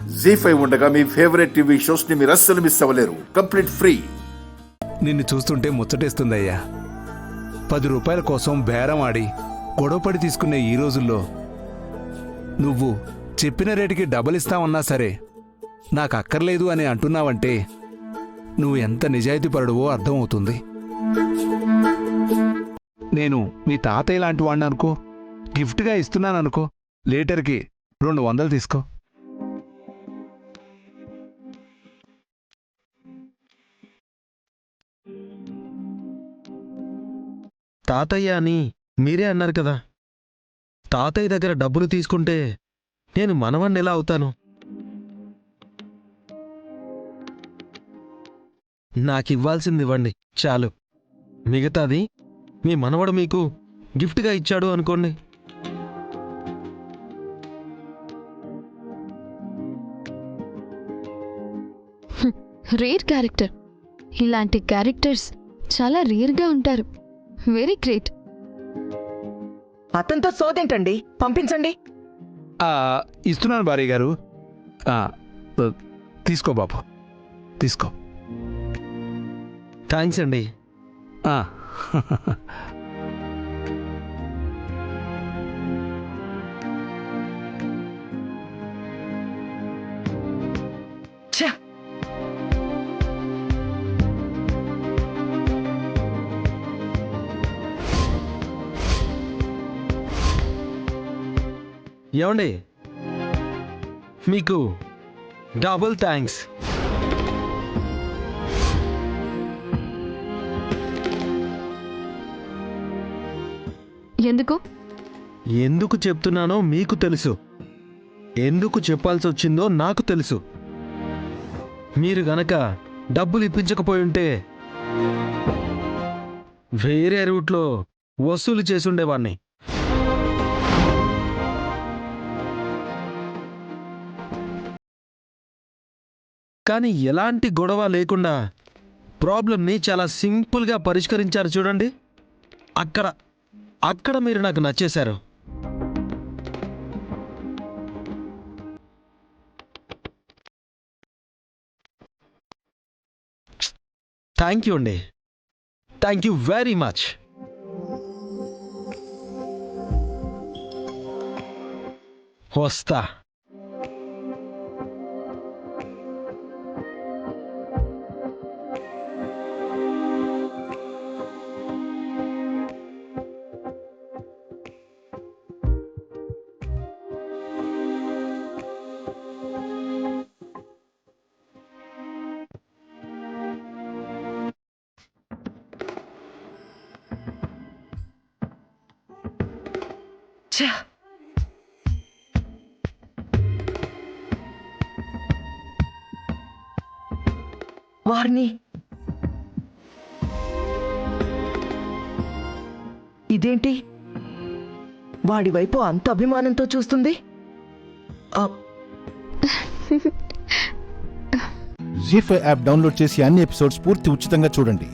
జీ5 ఉండగా మీ favourite TV shows ని మీరు అస్సలు మిస్ అవ్వలేరు. Complete free. నిన్ను చూస్తుంటే ముచ్చటేస్తుందయ్యా. 10 రూపాయల కోసం బేరం ఆడి గొడవపడి తీసుకునే ఈ రోజుల్లో నువ్వు చెప్పిన రేటుకి డబుల్ ఇస్తామన్నా సరే నాకు అక్కర్లేదు అని అంటున్నావంటే నువ్వు ఎంత నిజాయితీపరుడువో అర్థమవుతుంది. నేను మీ తాతయ్య లాంటి వాడిని అనుకో, గిఫ్ట్గా ఇస్తున్నాననుకో, లీటర్కి 200 తీసుకో. తాతయ్య అని మీరే అన్నారు కదా. తాతయ్య దగ్గర డబ్బులు తీసుకుంటే నేను మనవణ్ణి ఎలా అవుతాను? నాకివ్వాల్సింది ఇవ్వండి చాలు. మిగతాది మీ మనవడు మీకు గిఫ్ట్గా ఇచ్చాడు అనుకోండి. Rare character. ఇలాంటి క్యారెక్టర్స్ చాలా రేర్గా ఉంటారు. Very great. అతనితో సోదేంటండి, పంపించండి. ఇస్తున్నాను భార్య గారు. తీసుకో బాబు, తీసుకో. థ్యాంక్స్ అండి. ఛ! ఏమండి, మీకు డబుల్ థ్యాంక్స్. ఎందుకు చెప్తున్నానో మీకు తెలుసు, ఎందుకు చెప్పాల్సి వచ్చిందో నాకు తెలుసు. మీరు గనక డబ్బులు ఇప్పించకపోయి ఉంటే వేరే రూట్లో వసూలు చేసుండేవాణ్ణి. కానీ ఎలాంటి గొడవ లేకుండా ప్రాబ్లంని చాలా సింపుల్గా పరిష్కరించారు చూడండి. అక్కడ మీరు నాకు నచ్చేశారు. థ్యాంక్ యూ అండి. Thank you very much. వస్తా. ఛ! వారిని ఇదేంటి, వాడి వైపు అంత అభిమానంతో చూస్తుంది? జీ5 యాప్ డౌన్లోడ్ చేసి అన్ని ఎపిసోడ్స్ పూర్తి ఉచితంగా చూడండి.